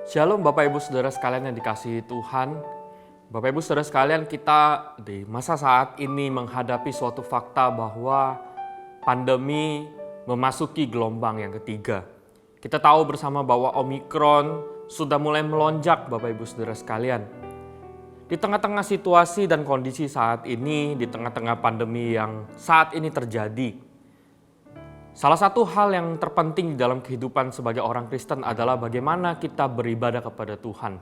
Shalom Bapak Ibu Saudara sekalian yang dikasihi Tuhan. Bapak Ibu Saudara sekalian, kita di masa saat ini menghadapi suatu fakta bahwa pandemi memasuki gelombang yang ketiga. Kita tahu bersama bahwa Omikron sudah mulai melonjak Bapak Ibu Saudara sekalian. Di tengah-tengah situasi dan kondisi saat ini, di tengah-tengah pandemi yang saat ini terjadi, salah satu hal yang terpenting di dalam kehidupan sebagai orang Kristen adalah bagaimana kita beribadah kepada Tuhan.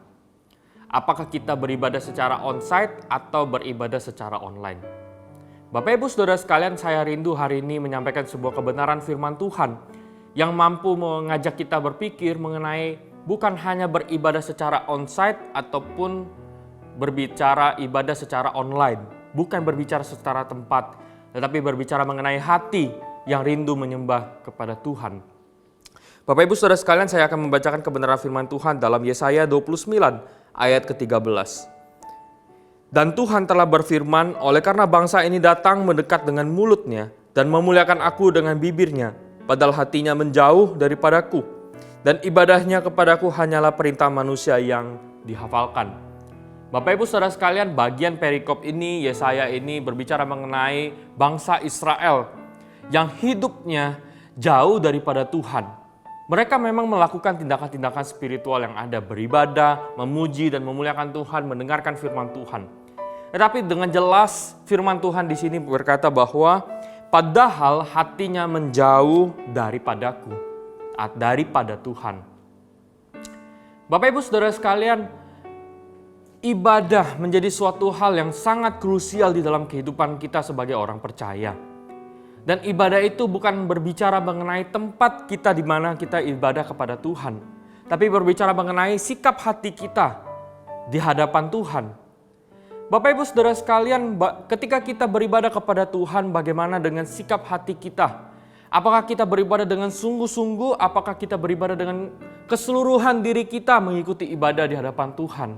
Apakah kita beribadah secara onsite atau beribadah secara online? Bapak Ibu Saudara sekalian, saya rindu hari ini menyampaikan sebuah kebenaran firman Tuhan yang mampu mengajak kita berpikir mengenai bukan hanya beribadah secara onsite ataupun berbicara ibadah secara online. Bukan berbicara secara tempat, tetapi berbicara mengenai hati yang rindu menyembah kepada Tuhan. Bapak Ibu Saudara sekalian, saya akan membacakan kebenaran firman Tuhan dalam Yesaya 29 ayat ke-13. Dan Tuhan telah berfirman, oleh karena bangsa ini datang mendekat dengan mulutnya dan memuliakan aku dengan bibirnya, padahal hatinya menjauh daripadaku, dan ibadahnya kepadaku hanyalah perintah manusia yang dihafalkan. Bapak Ibu Saudara sekalian, bagian perikop ini, Yesaya ini berbicara mengenai bangsa Israel yang hidupnya jauh daripada Tuhan. Mereka memang melakukan tindakan-tindakan spiritual yang ada, beribadah, memuji dan memuliakan Tuhan, mendengarkan firman Tuhan. Tetapi dengan jelas firman Tuhan di sini berkata bahwa padahal hatinya menjauh daripadaku, daripada Tuhan. Bapak Ibu Saudara sekalian, ibadah menjadi suatu hal yang sangat krusial di dalam kehidupan kita sebagai orang percaya. Dan ibadah itu bukan berbicara mengenai tempat kita di mana kita ibadah kepada Tuhan, tapi berbicara mengenai sikap hati kita di hadapan Tuhan. Bapak Ibu Saudara sekalian, ketika kita beribadah kepada Tuhan, bagaimana dengan sikap hati kita? Apakah kita beribadah dengan sungguh-sungguh? Apakah kita beribadah dengan keseluruhan diri kita mengikuti ibadah di hadapan Tuhan?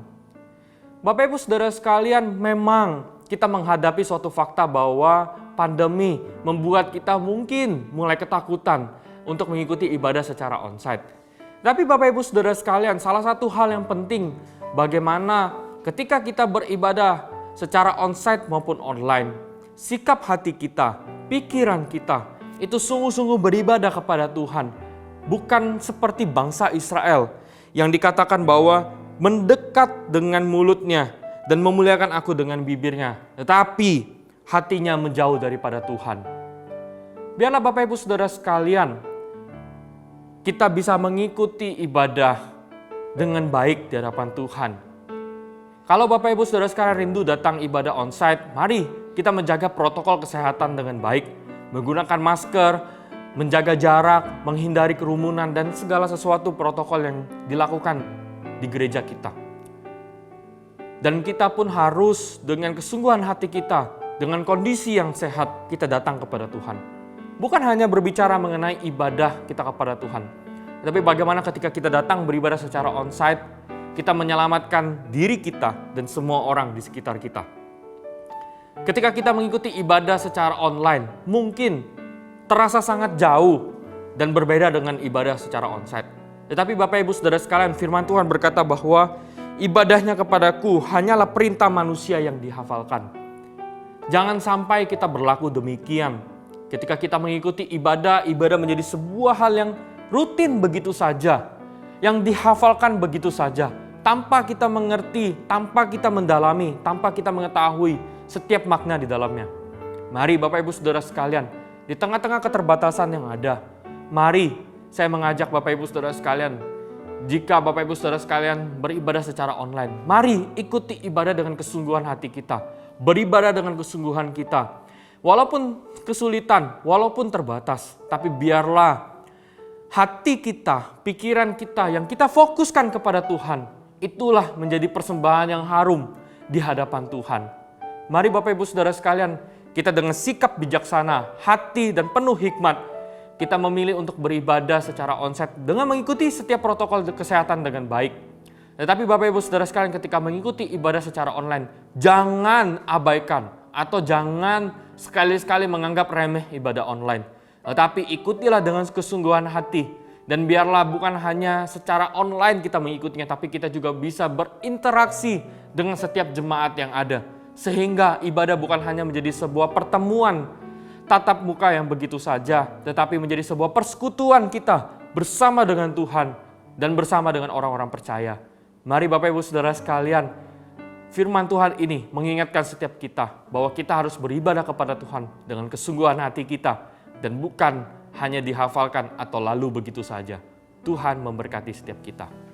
Bapak Ibu Saudara sekalian, memang kita menghadapi suatu fakta bahwa pandemi membuat kita mungkin mulai ketakutan untuk mengikuti ibadah secara onsite. Tapi Bapak Ibu Saudara sekalian, salah satu hal yang penting bagaimana ketika kita beribadah secara onsite maupun online, sikap hati kita, pikiran kita itu sungguh-sungguh beribadah kepada Tuhan. Bukan seperti bangsa Israel yang dikatakan bahwa mendekat dengan mulutnya dan memuliakan aku dengan bibirnya, tetapi hatinya menjauh daripada Tuhan. Biarlah Bapak Ibu Saudara sekalian, kita bisa mengikuti ibadah dengan baik di hadapan Tuhan. Kalau Bapak Ibu Saudara sekalian rindu datang ibadah onsite, mari kita menjaga protokol kesehatan dengan baik, menggunakan masker, menjaga jarak, menghindari kerumunan dan segala sesuatu protokol yang dilakukan di gereja kita. Dan kita pun harus dengan kesungguhan hati kita, dengan kondisi yang sehat, kita datang kepada Tuhan. Bukan hanya berbicara mengenai ibadah kita kepada Tuhan, tapi bagaimana ketika kita datang beribadah secara onsite, kita menyelamatkan diri kita dan semua orang di sekitar kita. Ketika kita mengikuti ibadah secara online, mungkin terasa sangat jauh dan berbeda dengan ibadah secara onsite. Tetapi Bapak Ibu Saudara sekalian, firman Tuhan berkata bahwa ibadahnya kepadaku hanyalah perintah manusia yang dihafalkan. Jangan sampai kita berlaku demikian. Ketika kita mengikuti ibadah menjadi sebuah hal yang rutin begitu saja, yang dihafalkan begitu saja, tanpa kita mengerti, tanpa kita mendalami, tanpa kita mengetahui setiap makna di dalamnya. Mari Bapak Ibu Saudara sekalian, di tengah-tengah keterbatasan yang ada, mari saya mengajak Bapak Ibu Saudara sekalian, jika Bapak Ibu Saudara sekalian beribadah secara online, mari ikuti ibadah dengan kesungguhan hati kita, beribadah dengan kesungguhan kita. Walaupun kesulitan, walaupun terbatas, tapi biarlah hati kita, pikiran kita yang kita fokuskan kepada Tuhan, itulah menjadi persembahan yang harum di hadapan Tuhan. Mari Bapak Ibu Saudara sekalian, kita dengan sikap bijaksana, hati dan penuh hikmat, kita memilih untuk beribadah secara onsite dengan mengikuti setiap protokol kesehatan dengan baik. Tetapi Bapak Ibu Saudara sekalian, ketika mengikuti ibadah secara online, jangan abaikan atau jangan sekali-sekali menganggap remeh ibadah online. Tetapi ikutilah dengan kesungguhan hati. Dan biarlah bukan hanya secara online kita mengikutinya, tapi kita juga bisa berinteraksi dengan setiap jemaat yang ada. Sehingga ibadah bukan hanya menjadi sebuah pertemuan tatap muka yang begitu saja, tetapi menjadi sebuah persekutuan kita bersama dengan Tuhan dan bersama dengan orang-orang percaya. Mari Bapak Ibu Saudara sekalian, firman Tuhan ini mengingatkan setiap kita bahwa kita harus beribadah kepada Tuhan dengan kesungguhan hati kita dan bukan hanya dihafalkan atau lalu begitu saja. Tuhan memberkati setiap kita.